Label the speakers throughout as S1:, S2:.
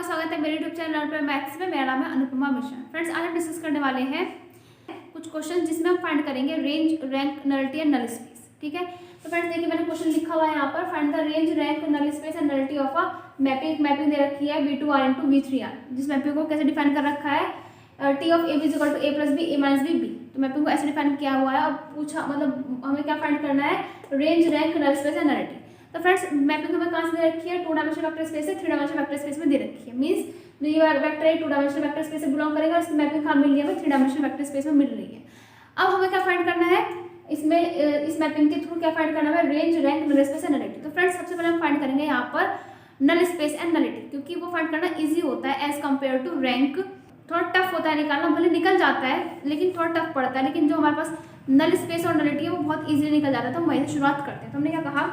S1: आपका स्वागत है मेरे यूट्यूब चैनल पर मैथ्स में। मेरा नाम है अनुपमा मिश्रा। फ्रेंड्स, आज हम डिस्कस करने वाले हैं कुछ क्वेश्चन जिसमें हम फाइंड करेंगे range, rank, nullity and null space. ठीक है, तो फ्रेंड्स देखिए मैंने क्वेश्चन लिखा हुआ है यहाँ पर, find the range, rank, null space and nullity of a mapping दे रखी है V2R इंटू V3R। जिस मैपिंग को कैसे डिफाइन कर रखा है, T of AB is equal to A plus B, A minus B, B। तो मैपिंग को ऐसे डिफाइन किया हुआ है और पूछा मतलब हमें क्या फाइंड करना है, range, rank, null space and nullity. तो फ्रेंड्स मैपिंग हमें कहाँ से दे रखी है, 2 डायमेंशनल वेक्टर स्पेस से 3 डायमेंशनल वेक्टर स्पेस में दे रखी है। मींस ये वेक्टर है 2 डायमेंशनल वेक्टर स्पेस से बिलोंग करेगा और इसकी मैपिंग कहाँ मिल रही है, हमें 3 डायमेंशनल वेक्टर स्पेस में मिल रही है। अब हमें क्या फाइंड करना है इसमें, इस मैपिंग के थ्रू क्या फाइंड करना है, range, rank, null space and nullity. तो फ्रेंड्स सबसे पहले हम फाइंड करेंगे यहाँ पर नल स्पेस एंड नलिटी, क्योंकि वो फाइंड करना इजी होता है एज कम्पेयर टू रैंक। थोड़ा टफ होता है निकालना, भले निकल जाता है लेकिन थोड़ा टफ पड़ता है, लेकिन जो हमारे पास नल स्पेस और नलिटी है वो बहुत इजीली निकल जाता है। तो हम वहीं से शुरुआत करते हैं। तो हमने क्या कहा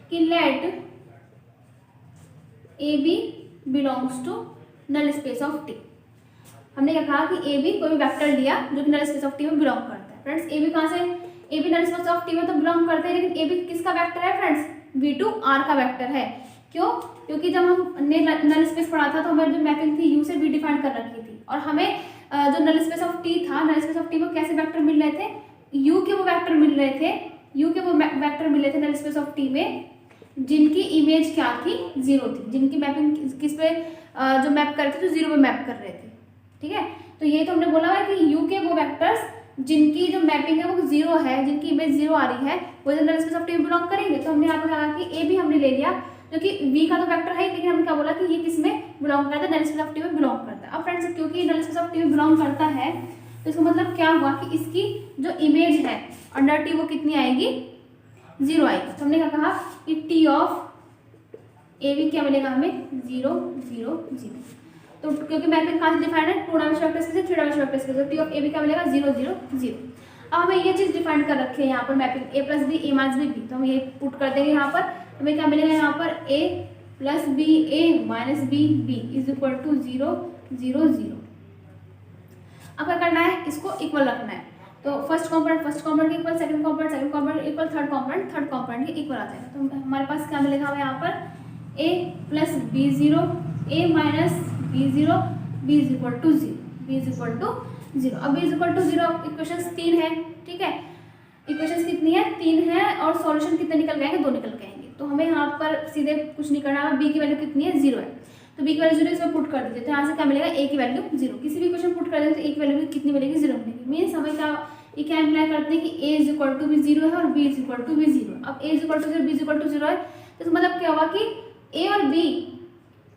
S1: कि let a b belongs to null space of T. हमने क्या कहा कि ए बी कोई भी वेक्टर लिया जो कि नल स्पेस ऑफ टी में बिलोंग करता है। फ्रेंड्स ए बी कहाँ से, a b null space of T में तो बिलोंग करते हैं, लेकिन ए बी किसका वेक्टर है फ्रेंड्स, V2R का वेक्टर है। क्यों? क्योंकि जब हमने नल स्पेस पढ़ा था तो हमारी जो मैपिंग थी U से V डिफाइन कर रखी थी, और हमें जो नल स्पेस ऑफ टी था, नल स्पेस ऑफ टी में कैसे वेक्टर मिल रहे थे, U के वो वेक्टर मिल रहे थे, U के वो वेक्टर मिल रहे थे नल स्पेस ऑफ टी में जिनकी इमेज क्या थी, 0 थी, जिनकी मैपिंग किस पे जो मैप कर रहे थे, जो 0 पे मैप कर रहे थे। ठीक है, तो ये तो हमने बोला है कि U के वो वेक्टर्स जिनकी जो मैपिंग है वो 0 है, जिनकी इमेज 0 आ रही है, वो नल स्पेस ऑफ टी में बिलोंग करेंगे। तो हमने यहाँ पर कहा कि ए भी हमने ले लिया जो कि V का तो वेक्टर है, लेकिन हमने क्या बोला कि ये किस में बिलोंग करता है, नल स्पेस ऑफ टी में बिलोंग करता है। अब फ्रेंड्स क्योंकि नल स्पेस ऑफ टी में बिलोंग करता है तो इसका मतलब क्या हुआ कि इसकी जो इमेज है अंडर टी वो कितनी आएगी, 0 आएगी। तो हमने क्या कहा कि टी ऑफ ए बी क्या मिलेगा हमें, 0 0 0। तो क्योंकि मैपिंग कहाँ से डिफाइन है, 2 डायमेंशनल वेक्टर स्पेस से 3 डायमेंशनल वेक्टर स्पेस, तो टी ऑफ ए बी क्या मिलेगा, 0 0 0। अब हमें ये चीज डिफाइन कर रखी है यहाँ पर mapping A plus b, A minus b, B। तो हम ये पुट कर देंगे यहाँ पर, हमें क्या मिलेगा यहाँ पर A plus b, A minus b, B is equal to 0 0 0। अब क्या करना है, इसको इक्वल रखना है। तो फर्स्ट कॉम्पोनेंट के equal, second component equal, third component के इक्वल आ जाएगा। तो हमारे पास क्या मिलेगा हमें यहाँ पर A plus b 0, A minus b 0, B is equal to 0, B is equal to 0। अब B is equal to 0, equation 3 है। ठीक है, इक्वेशन कितनी है, 3 है, और सॉल्यूशन कितने निकल गएंगे, 2 निकल गएंगे। तो हमें यहाँ पर सीधे कुछ नहीं करना है, B की वैल्यू कितनी है, 0 है, तो B की वैल्यू 0 इसमें पुट कर दीजिए। तो यहाँ से क्या मिलेगा, A की वैल्यू 0। किसी भी इक्वेशन पुट कर दें तो A की वैल्यू कितनी मिलेगी, 0 मिलेगी। मीन्स हमें क्या इम्प्लाई करते हैं कि A इज इक्वल टू भी 0 है और B इज इक्वल टू भी 0। अब A is equal to 0, B is equal to 0 है, तो मतलब क्या हुआ कि A और B,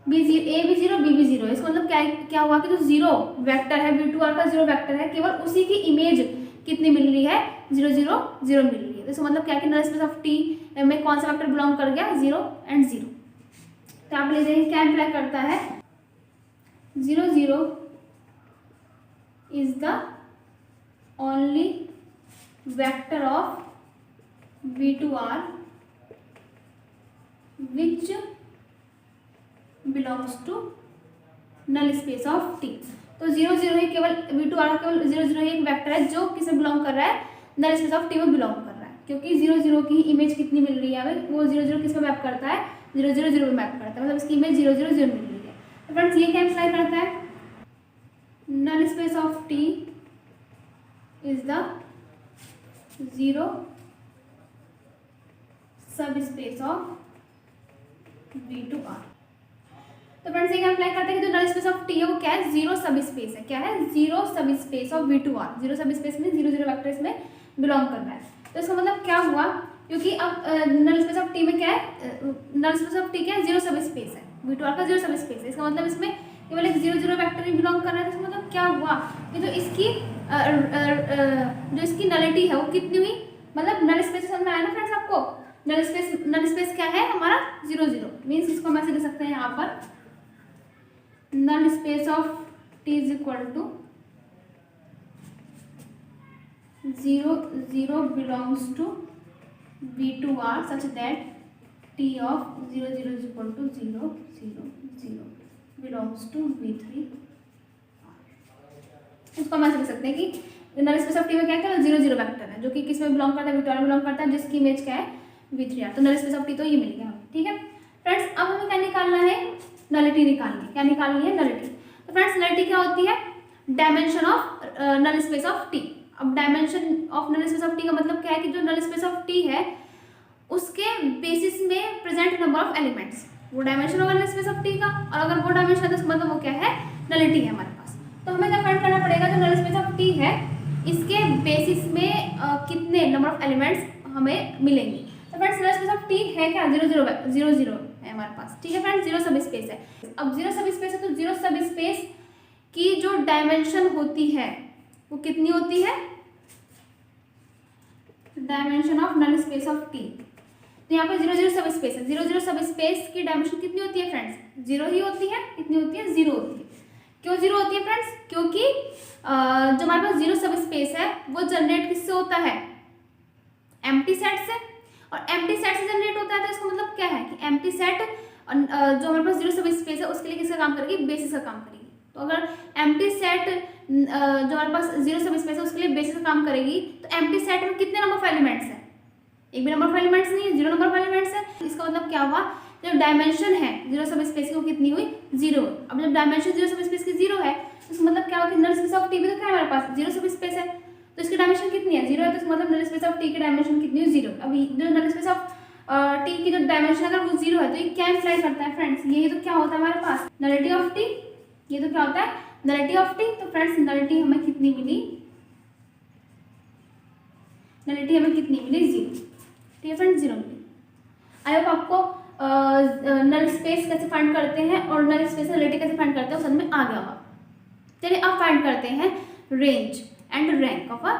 S1: A भी 0, B भी 0 है। इसका मतलब क्या हुआ कि जो 0 वेक्टर है, V2R का 0 वेक्टर है, केवल उसी की इमेज कितनी मिल रही है, 0 0 0 मिल रही है। तो इसका मतलब क्या कि नल स्पेस ऑफ टी में कौन सा वेक्टर बिलोंग कर गया, 0 एंड 0। तो आप ले जाइए क्या इम्प्लाई करता है, 0 0 is the only vector of V2R which belongs to null space of T. तो 0 0 ही केवल V2R का केवल 0 0 ही एक वेक्टर है जो किसमें बिलोंग कर रहा है, नल स्पेस ऑफ टी में बिलोंग कर रहा है, क्योंकि 0 0 की इमेज कितनी मिल रही है हमें, वो 0 0 किस में मैप करता है, 0 0 0 में मैप करता है, मतलब इसकी इमेज 0 0 0 मिल रही है। तो फ्रेंड्स ये क्या इम्प्लाई करता है, null space of T is the 0 सब स्पेस ऑफ V2R। तो फ्रेंड्स ये क्या अप्लाई करते हैं कि जो नल स्पेस ऑफ टी है वो क्या है, 0 सब स्पेस है। क्या है, 0 सब स्पेस ऑफ V2R। 0 सब स्पेस में 0 0 वेक्टर इसमें बिलोंग कर रहा है। तो इसका मतलब क्या हुआ, क्योंकि अब नल स्पेस ऑफ टी में क्या है, नल स्पेस ऑफ टी क्या है, 0 सब स्पेस है, V2R का 0 सब स्पेस है। इसका मतलब इसमें केवल एक 0 0 वेक्टर ही बिलोंग कर रहा है। तो इसका मतलब क्या हुआ कि जो इसकी नलिटी है वो कितनी हुई, मतलब नल स्पेस समझ में आया ना फ्रेंड्स आपको, नल स्पेस क्या है हमारा, 0 0। मीन्स इसको हम ऐसे लिख सकते हैं यहाँ पर, null space of T is equal to 0 0 belongs to V2R such that T of 0 0 is equal to 0 0 0 belongs to V3R। इसको हम ऐसे लिख सकते हैं कि नल स्पेस ऑफ टी में क्या है, 0 0 वेक्टर है जो कि किस में बिलोंग करता है, V2R में बिलोंग करता है, जिसकी इमेज क्या है, V3R। तो नल स्पेस ऑफ टी तो ये मिल गया। ठीक है फ्रेंड्स अब हमें क्या निकालना है, नलिटी निकालनी है। क्या निकालनी है, नलिटी। तो फ्रेंड्स नलिटी क्या होती है, dimension of null space of T. अब dimension of null space of T का मतलब क्या है कि जो नल स्पेस ऑफ टी है उसके बेसिस में प्रेजेंट नंबर ऑफ एलिमेंट्स, वो डायमेंशन होगा नल स्पेस ऑफ टी का। और अगर वो डायमेंशन है तो उसका मतलब वो क्या है, नलिटी है हमारे पास। तो हमें क्या फाइंड करना पड़ेगा, जो नल स्पेस ऑफ टी है इसके बेसिस में कितने नंबर ऑफ एलिमेंट्स हमें मिलेंगे। तो friends null space of T है क्या, 0 0 0 0 है हमारे पास, ठीक है फ्रेंड्स, 0 सब स्पेस है। अब 0 सब स्पेस है तो 0 सब स्पेस की जो डायमेंशन होती है वो कितनी होती है, dimension of null space of T. तो यहाँ पर 0 0 सब स्पेस है, 0 0 सब स्पेस की डायमेंशन कितनी होती है फ्रेंड्स, 0 ही होती है। कितनी होती है, 0 होती है। क्यों 0 होती है फ्रेंड्स, क्योंकि जो हमारे पास 0 सब स्पेस है वो जनरेट किससे होता है, एम्प्टी सेट से। और एम्प्टी सेट से जनरेट होता है तो इसका मतलब क्या है कि एम्प्टी सेट जो हमारे पास 0 सब स्पेस है उसके लिए किसका काम करेगी, बेसिस का काम करेगी। तो अगर एम्प्टी सेट जो हमारे पास 0 सब स्पेस है उसके लिए बेसिस का काम करेगी तो एम्प्टी सेट में कितने नंबर ऑफ एलिमेंट्स है, एक भी नंबर ऑफ एलिमेंट्स नहीं है, 0 नंबर ऑफ एलिमेंट्स है। इसका मतलब क्या हुआ, जब डायमेंशन है 0 सब स्पेस की वो कितनी हुई, 0। अब जब डायमेंशन 0 सब स्पेस की 0 है तो इसका मतलब क्या हुआ कि नल स्पेस ऑफ टी भी तो क्या है हमारे पास, 0 सब स्पेस है। तो इसकी डायमेंशन कितनी है, 0 है। तो इसका मतलब नल स्पेस ऑफ टी की डायमेंशन कितनी है, 0। अभी जो नल स्पेस ऑफ टी की जो डायमेंशन अगर वो 0 है तो ये क्या इम्प्लाई करता है फ्रेंड्स, ये तो क्या होता है हमारे पास, नलिटी ऑफ टी। ये तो क्या होता है, नलिटी ऑफ टी। तो फ्रेंड्स नलिटी हमें कितनी मिली, नलिटी हमें कितनी मिली, 0। ठीक है फ्रेंड्स, 0 मिली। आई होप आपको नल स्पेस कैसे फाइंड करते हैं और नल स्पेस नलिटी कैसे फाइंड करते हैं समझ में आ गया होगा। चलिए अब फाइंड करते हैं range and rank of a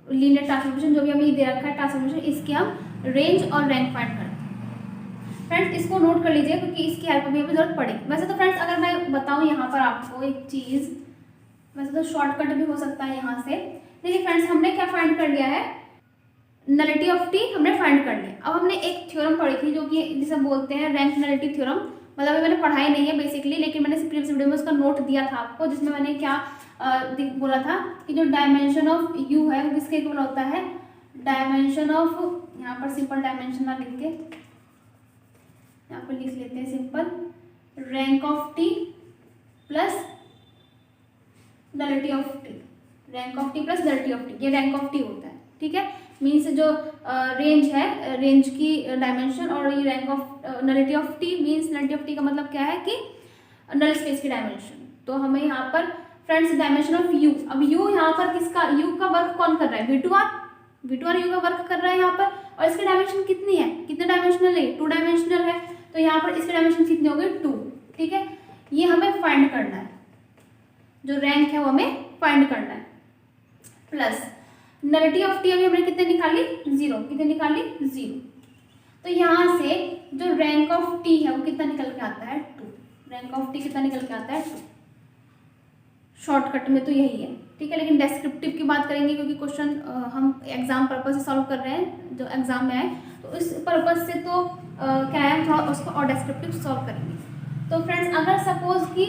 S1: linear transformation. जो भी हमें दे रखा है ट्रांसफॉर्मेशन, इसके हम रेंज और रैंक फाइंड करते हैं। फ्रेंड्स इसको नोट कर लीजिए क्योंकि इसकी हेल्प भी हमें जरूरत पड़ेगी। वैसे तो फ्रेंड्स अगर मैं बताऊँ यहाँ पर आपको एक चीज़, वैसे तो शॉर्टकट भी हो सकता है यहाँ से। देखिए फ्रेंड्स हमने क्या फाइंड कर लिया है, नलिटी ऑफ टी हमने फाइंड कर लिया। अब हमने एक थ्योरम पढ़ी थी जो कि जिसे बोलते हैं रैंक नलिटी थ्योरम। मतलब ये मैंने पढ़ाई नहीं है बेसिकली, लेकिन मैंने प्रीवियस वीडियो में उसका नोट दिया था आपको, जिसमें मैंने क्या बोला था कि जो डायमेंशन ऑफ यू है वो किसके इक्वल होता है, डायमेंशन ऑफ, यहाँ पर सिंपल डायमेंशन ना लिख के यहाँ पर लिख लेते हैं simple, rank of T plus nullity of T. Rank of T plus nullity of T, ये रैंक ऑफ टी होता है। ठीक है, मीन्स जो रेंज है, रेंज की डायमेंशन, और ये rank of nullity of T means nullity of T का मतलब क्या है कि नल स्पेस की डायमेंशन। तो हमें यहाँ पर फ्रेंड्स डायमेंशन ऑफ यू, अब यू यहाँ पर किसका, यू का वर्क कौन कर रहा है, V2R यू का वर्क कर रहा है यहाँ पर। और इसकी डायमेंशन कितनी है, कितने डायमेंशनल है, 2 डायमेंशनल है। तो यहाँ पर इसकी डायमेंशन कितनी होगी, 2। ठीक है, ये हमें फाइंड करना है, जो रैंक है वो हमें फाइंड करना है। प्लस नलिटी ऑफ टी अभी हमने कितने निकाली, 0। कितने निकाली, 0। तो यहाँ से जो रैंक ऑफ टी है वो कितना निकल के आता है, 2। रैंक ऑफ टी कितना निकल के आता है, 2। शॉर्टकट में तो यही है। ठीक है, लेकिन डेस्क्रिप्टिव की बात करेंगे क्योंकि क्वेश्चन हम एग्जाम पर्पज से सॉल्व कर रहे हैं, जो एग्जाम में आए, तो इस पर्पज से तो क्या है, थोड़ा उसको और डेस्क्रिप्टिव सॉल्व करेंगे। तो फ्रेंड्स अगर सपोज कि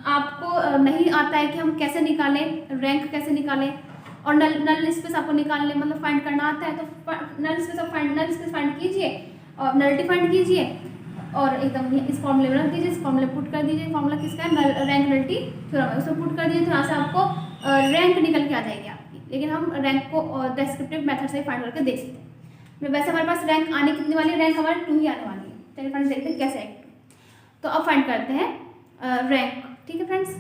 S1: आपको नहीं आता है कि हम कैसे निकालें, रैंक कैसे निकालें, और नल स्पेस आपको निकालने मतलब फाइंड करना आता है, तो नल स्पेस फाइंड कीजिए और नलिटी फाइंड कीजिए और एकदम इस फॉर्मूले में रख दीजिए, इस फॉर्मूले पुट कर दीजिए। फॉर्मूला किसका है, रैंक नलिटी थ्योरम है, उसमें पुट कर दीजिए तो यहाँ से आपको रैंक निकल के आ जाएगी आपकी। लेकिन हम रैंक को डेस्क्रिप्टिव मेथड से फाइंड करके देखते हैं। वैसे हमारे पास रैंक आने कितनी वाली है, रैंक हमारे 2 ही आने वाली है। चलिए फ्रेंड्स देखते हैं कैसे है। तो अब फाइंड करते हैं रैंक। ठीक है फ्रेंड्स,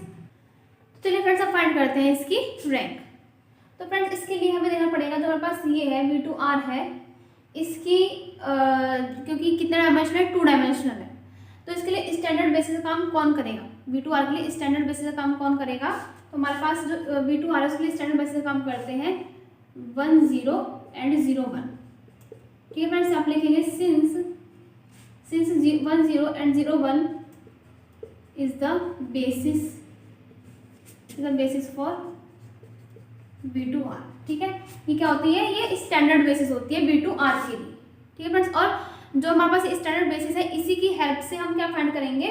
S1: चलिए फ्रेंड्स अब फाइंड करते हैं इसकी रैंक। तो फ्रेंड्स इसके लिए हमें देखना पड़ेगा, जो हमारे पास ये है V2R है, इसकी क्योंकि कितने डायमेंशनल है, 2 डायमेंशनल है, तो इसके लिए स्टैंडर्ड बेसिस का काम कौन करेगा, V2R के लिए स्टैंडर्ड बेसिस का काम कौन करेगा। तो हमारे पास जो V2R है उसके लिए स्टैंडर्ड बेसिस का काम करते हैं 1 0 एंड 0 1। ठीक है फ्रेंड्स, आप लिखेंगे since 1 0 and 0 1 is the basis for V2R। ठीक है, ये क्या होती है, ये स्टैंडर्ड बेसिस होती है V2R के लिए। ठीक है फ्रेंड्स, और जो हमारे पास स्टैंडर्ड बेसिस है इसी की हेल्प से हम क्या फाइंड करेंगे,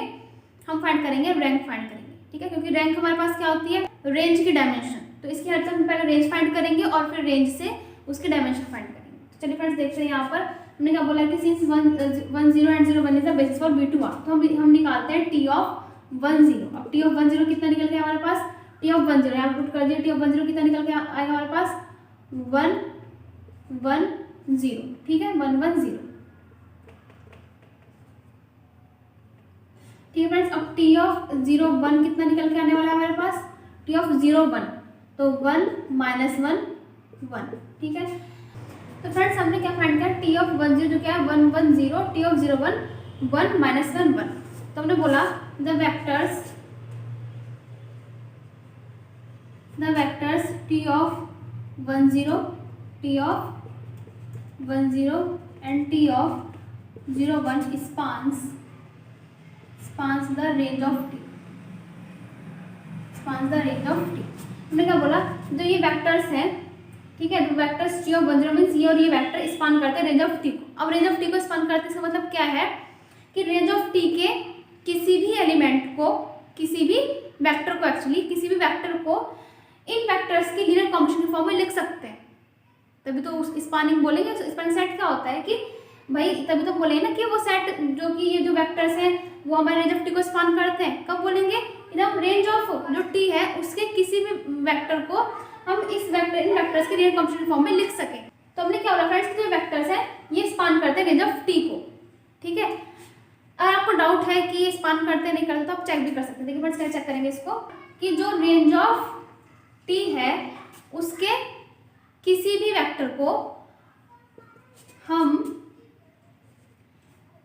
S1: हम फाइंड करेंगे रैंक फाइंड करेंगे। ठीक है, क्योंकि रैंक हमारे पास क्या होती है, रेंज की डायमेंशन। तो इसकी हेल्प से हम पहले रेंज फाइंड करेंगे और फिर रेंज से उसकी डायमेंशन फाइंड करेंगे। तो चलिए फ्रेंड्स देखते हैं यहाँ पर हमने क्या बोला कि since 1 0 and 0 1 is the basis for V2R, तो हम निकालते हैं T ऑफ 1 0। अब T ऑफ 1 0 कितना निकल के हमारे पास, T ऑफ 1 0 यहाँ पुट कर दिया, T ऑफ 1 0 कितना निकल के आएगा हमारे पास 1 1 0, ठीक है 1 1 0, ठीक है फ्रेंड्स। अब T ऑफ 0 1 कितना निकल के आने वाला है हमारे पास, T ऑफ 0 1, तो 1 -1 1, ठीक है। तो फ्रेंड्स हमने क्या फाइंड किया, T ऑफ 1 0 जो क्या है 1 1 0, T ऑफ 0 1 1 -1 1, तो हमने बोला the vectors T of 1 0, T of 1 0 and T of 0 1 spans the range of T, हमने क्या बोला, जो ये वेक्टर्स हैं, ठीक है, तो वेक्टर्स T ऑफ 1 0 मीन्स ये और ये वेक्टर स्पान करते हैं रेंज ऑफ T को। अब रेंज ऑफ T को स्पान करते हैं इसका मतलब क्या है कि रेंज ऑफ T के किसी भी एलिमेंट को, किसी भी वेक्टर को, एक्चुअली किसी भी वेक्टर को इन वेक्टर्स के लीनियर कॉम्बिनेशन के फॉर्म में लिख सकते हैं। तभी तो स्पानिंग बोलेंगे। स्पानिंग सेट क्या होता है कि भाई, तभी तो बोलेंगे ना कि वो सेट जो कि ये जो वेक्टर्स हैं वो हमारे रेंज ऑफ T को स्पान करते हैं। कब बोलेंगे, एकदम रेंज ऑफ जो T है उसके किसी भी वेक्टर को हम इन वेक्टर्स के लीनियर कॉम्बिनेशन फॉर्म में लिख सकें। तो हमने क्या बोला फ्रेंड्स, जो वेक्टर्स हैं ये स्पान करते हैं रेंज ऑफ T को, ठीक है। अगर आपको डाउट है कि ये स्पान करते नहीं करते तो आप चेक भी कर सकते हैं। देखिए फ्रेंड्स, क्या चेक करेंगे इसको कि जो रेंज ऑफ T है उसके किसी भी वेक्टर को हम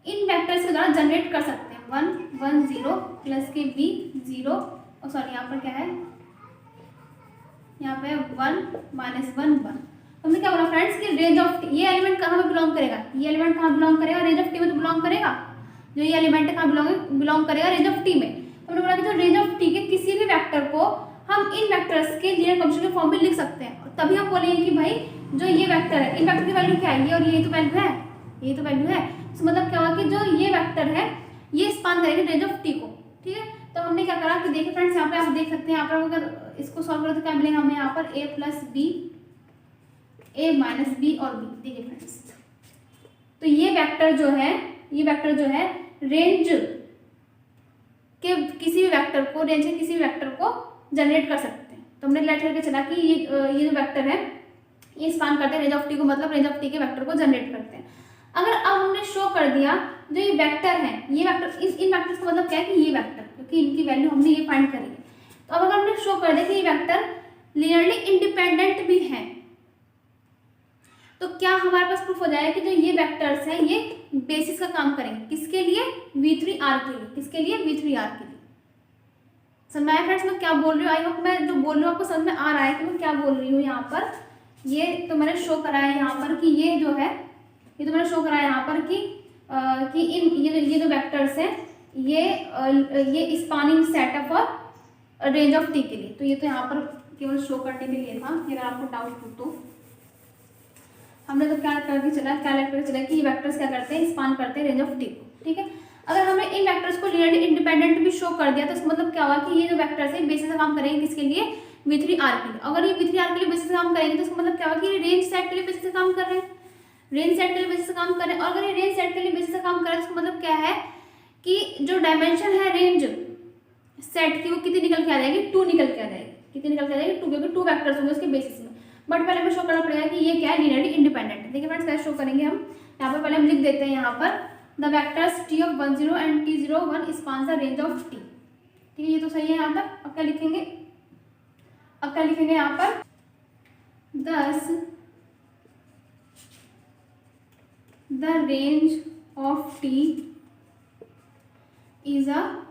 S1: इन वेक्टर्स के द्वारा जनरेट कर सकते हैं। 1 1 0 प्लस के b 0, और सॉरी यहाँ पर क्या है, यहाँ पे 1 -1 1। हमने क्या बोला फ्रेंड्स कि रेंज ऑफ T, ये एलिमेंट कहाँ में बिलोंग करेगा, ये एलिमेंट कहाँ बिलोंग करेगा, रेंज ऑफ T में तो बिलोंग करेगा। जो ये एलिमेंट है कहाँ बिलोंग करेगा, रेंज ऑफ T में। हमने बोला कि जो रेंज ऑफ T के किसी भी वेक्टर को हम इन वेक्टर्स के लीनियर कॉम्बिनेशन के फॉर्म में लिख सकते हैं। और तभी हम बोलेंगे कि भाई जो ये वेक्टर है, इन वेक्टर की वैल्यू क्या है, ये और ये तो वैल्यू है, ये तो वैल्यू है। तो मतलब क्या हुआ कि जो ये वेक्टर है ये स्पान करेंगे रेंज ऑफ T को, ठीक है। तो हमने क्या करा कि देखिए फ्रेंड्स, यहाँ पे आप देख सकते हैं, यहाँ पर अगर इसको सॉल्व करें तो क्या मिलेगा हमें, यहाँ पर a + b, a - b और b। देखिए फ्रेंड्स, तो ये वेक्टर जो है रेंज के किसी भी वेक्टर को जनरेट कर सकते हैं। तो हमने लेट करके चला कि ये जो वेक्टर है ये स्पान करते हैं रेंज ऑफ T को, मतलब रेंज ऑफ T के वेक्टर को जनरेट करते हैं। अगर अब हमने शो कर दिया जो ये वेक्टर है, ये वेक्टर इन वेक्टर्स का मतलब क्या है कि ये वेक्टर, क्योंकि इनकी वैल्यू हमने ये फाइंड करी है। तो अब अगर हमने शो कर दिया कि ये वेक्टर लिनियरली इंडिपेंडेंट भी हैं, तो क्या हमारे पास प्रूफ हो जाएगा कि जो ये वेक्टर्स हैं ये बेसिस का काम करेंगे। किसके लिए, V3R के लिए। किसके लिए, V3R के लिए। समझ में आया फ्रेंड्स मैं क्या बोल रही हूँ? आई होप मैं जो बोल रही हूँ आपको समझ में आ रहा है कि मैं क्या बोल रही हूँ। यहाँ पर ये तो मैंने शो कराया यहाँ पर कि ये जो है, ये तो मैंने शो कराया यहाँ पर कि ये जो वेक्टर्स हैं ये स्पानिंग सेटअप और रेंज ऑफ T के लिए। तो ये तो यहाँ पर केवल शो करने के लिए था, अगर आपको डाउट हो तो। हमने तो क्या लेकर चला कि ये वेक्टर्स क्या करते हैं, स्पान करते हैं रेंज ऑफ T को, ठीक है। अगर हमने इन वेक्टर्स को लिनियरली इंडिपेंडेंट भी शो कर दिया तो इसका मतलब क्या हुआ कि ये जो वेक्टर्स है बेसिस से काम करेंगे किसके लिए, V3R के लिए। अगर ये V3R के लिए बेसिस से काम करेंगे तो इसका मतलब क्या हुआ कि ये रेंज सेट के लिए बेसिस से काम कर रहे हैं, रेंज सेट के लिए बेसिस से काम कर रहे हैं। और अगर ये रेंज सेट के लिए बेसिस से काम कर रहे हैं तो इसका मतलब क्या है कि जो डायमेंशन है रेंज सेट की वो कितनी निकल के आ जाएगी, 2 निकल के आ जाएगी। कितनी निकल के आ जाएगी, 2, क्योंकि 2 वेक्टर्स होंगे उसके बेसिस में। बट पहले हमें शो करना पड़ेगा कि ये क्या है, लिनियरली इंडिपेंडेंट है। देखिए फ्रेंड्स कैसे शो करेंगे हम, यहाँ पर पहले हम लिख देते हैं यहाँ पर the vectors T of 1 0 and T 0 1 spans the range of T। ठीक है, ये तो सही है यहाँ तक। अब क्या लिखेंगे यहाँ पर, thus the range of T is a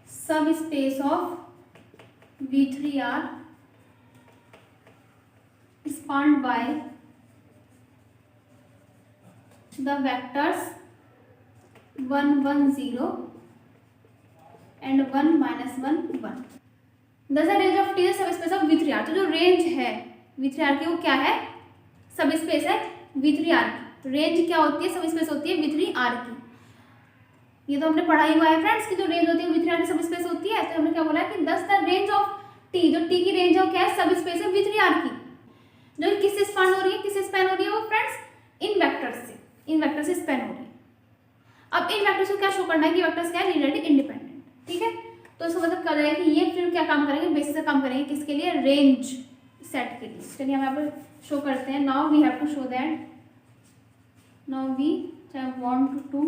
S1: subspace of V3R spanned by the vectors 1 1 0 and 1 -1 1। Thus the range of T is subspace of V3R। तो जो रेंज है V3R की वो क्या है, सबस्पेस है V3R की। रेंज क्या होती है, सबस्पेस होती है V3R की। ये तो हमने पढ़ा ही हुआ है फ्रेंड्स कि जो रेंज होती है V3R की सबस्पेस होती है। तो हमने क्या बोला कि thus the range of T, जो T की रेंज है वो क्या है, सबस्पेस है V3R की। जो किससे स्पान हो रही है, वो फ्रेंड्स अब इन वेक्टर्स को क्या शो करना है कि वेक्टर्स क्या है, लीनियरली इंडिपेंडेंट, ठीक है। तो इसका मतलब क्या है कि ये फिर क्या काम करेंगे, बेसिस का काम करेंगे, किसके लिए, रेंज सेट के लिए। चलिए हम यहाँ पर शो करते हैं। Now we have to show that, now we want to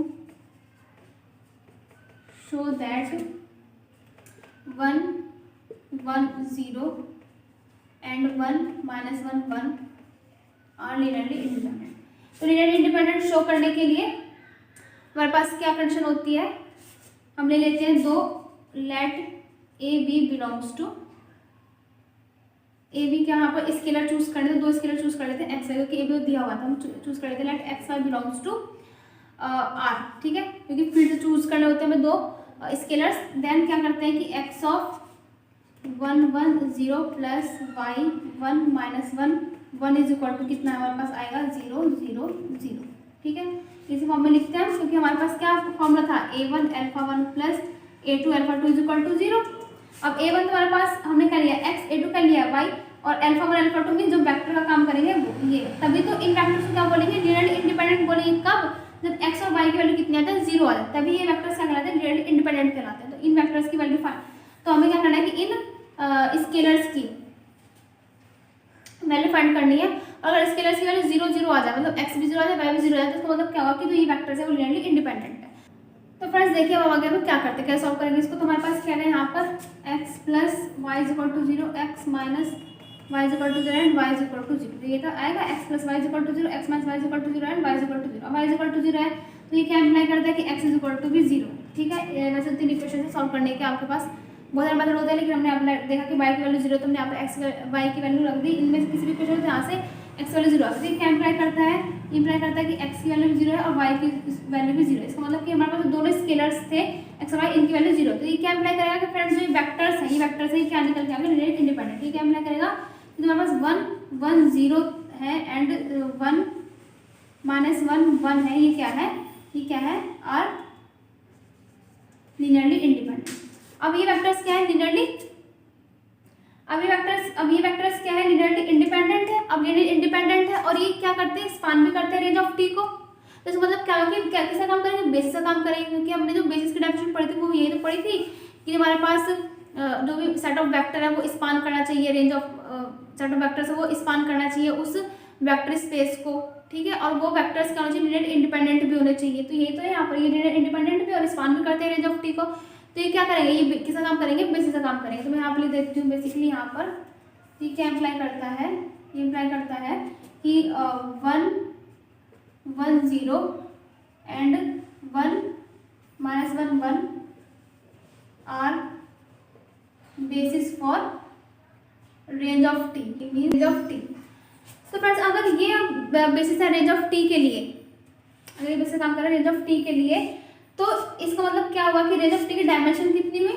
S1: show that 1 1 0 and 1 -1 1 are linearly independent. तो लीनियरली इंडिपेंडेंट शो करने के लिए हमारे पास क्या कंडीशन होती है, हम ले लेते हैं दो, let a b belongs to, a b क्या यहाँ पर स्केलर चूज करने थे, दो स्केलर चूज कर लेते हैं एक्स वाई, क्योंकि ए बी दिया हुआ था, हम चूज कर लेते हैं let x y belongs to R, ठीक है, क्योंकि फील्ड चूज करने होते हैं हमें दो स्केलर्स। देन क्या करते हैं कि x of 1 1 0 plus y 1 -1 1 is equal to कितना हमारे पास आएगा 0 0 0, ठीक है। इसी फॉर्म में लिखते हैं क्योंकि हमारे पास क्या फॉर्मूला था, a1 alpha 1 plus a2 alpha 2 is equal to 0। अब a1 तो हमारे पास हमने कर लिया x, a2 कर लिया y, और अल्फा 1 अल्फा 2 में जो वेक्टर का काम करेंगे वो ये, तभी तो इन वेक्टर्स को क्या बोलेंगे, लीनियरली इंडिपेंडेंट बोलेंगे। कब, जब x और y की वैल्यू कितनी आता है, 0 आता है, तभी ये वेक्टर्स क्या कहलाते हैं, लीनियरली इंडिपेंडेंट कहलाते हैं। तो इन वेक्टर्स की वैल्यू फाइंड, तो हमें क्या करना है कि इन स्केलर्स की वैल्यू फाइंड करनी है। अगर स्केलर्स की वैल्यू 0 0 आ जाए, मतलब x भी 0 आ जाए, y भी 0 आ जाए, तो इसका मतलब क्या होगा कि जो ये वेक्टर्स है वो लीनियरली इंडिपेंडेंट है। तो फ्रेंड्स देखिए अब आगे हम क्या करते हैं, कैसे सॉल्व करेंगे इसको। तो हमारे पास क्या है यहाँ पर x plus y is equal to 0, x minus y is equal to 0 and y is equal to 0। तो ये तो आएगा x plus y is equal to 0, x minus y is equal to 0 and y is equal to 0। अब Y is equal to 0 है तो ये क्या imply करता है कि x इज इक्वल टू भी 0, ठीक है। वैसे तीन इक्वेशन से सॉल्व करने के आपके पास बहुत सारे मेथड होता है, लेकिन हमने यहाँ देखा कि y की वैल्यू 0, तो हमने यहाँ पर x y की वैल्यू रख दी। इनमें से किसी भी इक्वेशन से यहाँ से x वैल्यू 0 आती है, क्या इम्प्लाई करता है, इम्प्लाई करता है कि x की वैल्यू भी 0 है और y की वैल्यू भी 0 है। इसका मतलब कि हमारे पास दोनों स्केलर्स थे x और y, इनकी वैल्यू 0। तो ये क्या इम्प्लाई करेगा कि फ्रेंड्स जो वेक्टर्स है, ये वेक्टर्स है, क्या निकल के आएगा, लीनियरली इंडिपेंडेंट। ये क्या इम्प्लाई करेगा कि हमारे पास 1 1 0 है एंड 1 -1 1 है, ये क्या है, ये क्या है, आर लीनियरली इंडिपेंडेंट। अब ये वेक्टर्स क्या है, लीनियरली, अब ये वेक्टर्स क्या है, लीनियरली इंडिपेंडेंट है। अब लीनियरली इंडिपेंडेंट है और ये क्या करते हैं, स्पान भी करते हैं रेंज ऑफ टी को। तो इसका मतलब क्या होगा कि क्या किसका काम करेंगे, बेसिस का काम करेंगे, क्योंकि हमने जो बेसिस की डेफिनेशन पढ़ी थी वो यही तो पढ़ी थी कि हमारे पास जो भी सेट ऑफ वेक्टर है वो स्पान करना चाहिए, range of set of vectors है वो स्पान करना चाहिए उस वेक्टर स्पेस को, ठीक है। और वो वेक्टर्स क्या होना चाहिए, लीनियरली इंडिपेंडेंट भी होने चाहिए। तो यही तो है यहाँ पर, ये लीनियरली इंडिपेंडेंट भी और स्पान भी करते हैं रेंज ऑफ टी को। तो ये क्या करेंगे, ये किसका काम करेंगे, बेसिस का काम करेंगे। तो मैं यहाँ पर लिख देती हूँ बेसिकली यहाँ पर ये क्या इम्प्लाई करता है, ये इम्प्लाई करता है कि 1 1 0 and 1 -1 1 are basis for range of T, range of T. तो फ्रेंड्स अगर ये बेसिस है रेंज ऑफ टी के लिए, अगर ये बेसिस काम कर रहा है रेंज ऑफ टी के लिए, तो इसका मतलब क्या हुआ कि रेंज ऑफ टी की डायमेंशन कितनी हुई,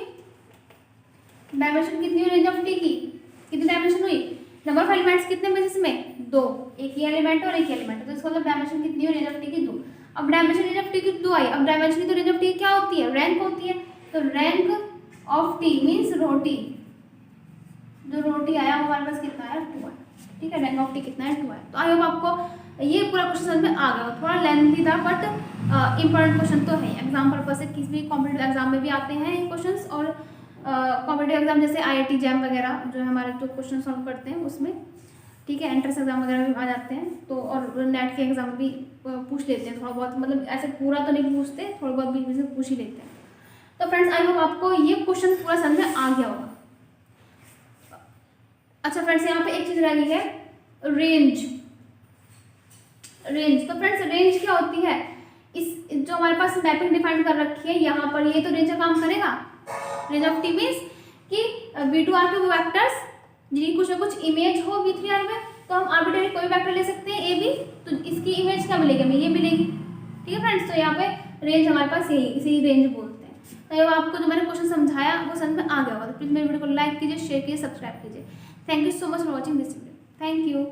S1: डायमेंशन कितनी हुई रेंज ऑफ टी की, कितनी डायमेंशन हुई, नंबर ऑफ एलिमेंट्स कितने बेसिस में, 2, एक ही एलिमेंट और एक ही एलिमेंट। तो इसका मतलब डायमेंशन कितनी हुई, रेंज ऑफ टी की 2। अब डायमेंशन रेंज ऑफ टी की 2 आई। अब डायमेंशन की तो रेंज ऑफ टी क्या होती है, रैंक होती है। तो रैंक ऑफ टी मीन्स रोटी, जो रोटी आया वो हमारे पास कितना है, 2 है, ठीक है। रैंक ऑफ टी कितना है, 2 है। तो आई होप आपको ये पूरा क्वेश्चन समझ में आ गया। थोड़ा लेंथी था बट इंपॉर्टेंट क्वेश्चन तो है, एग्जाम पर्पज से किसी भी कॉम्पिटिटिव एग्जाम में भी आते हैं ये क्वेश्चंस, और कॉम्पिटिटिव एग्जाम जैसे IIT जैम वगैरह जो हमारे जो क्वेश्चन सॉल्व करते हैं उसमें, ठीक है। एंट्रेंस एग्जाम वगैरह भी आ जाते हैं, तो और नेट के एग्जाम भी पूछ लेते हैं थोड़ा बहुत, मतलब ऐसे पूरा तो नहीं पूछते, थोड़ा बहुत बीच में से पूछ ही लेते हैं। तो फ्रेंड्स आई होप आपको ये क्वेश्चन पूरा समझ में आ गया होगा। अच्छा फ्रेंड्स यहाँ पे एक चीज रह गई है, रेंज। रेंज तो फ्रेंड्स रेंज क्या होती है, इस जो हमारे पास मैपिंग डिफाइन कर रखी है यहाँ पर, ये तो रेंज का काम करेगा। रेंज ऑफ टी मीन्स कि V2R के वो वेक्टर्स जिनकी कुछ ना कुछ इमेज हो V3R में, तो हम आर्बिट्रेरी कोई वेक्टर ले सकते हैं AB, तो इसकी इमेज क्या मिलेगी हमें, ये मिलेगी, ठीक है फ्रेंड्स। तो यहाँ पे रेंज हमारे पास यही, इसी रेंज बोलते हैं। तो आपको जो मैंने क्वेश्चन समझाया वो समझ में आ गया होगा। तो प्लीज मेरे वीडियो को लाइक कीजिए, शेयर कीजिए, सब्सक्राइब कीजिए। Thank you so much for watching this video. Thank you.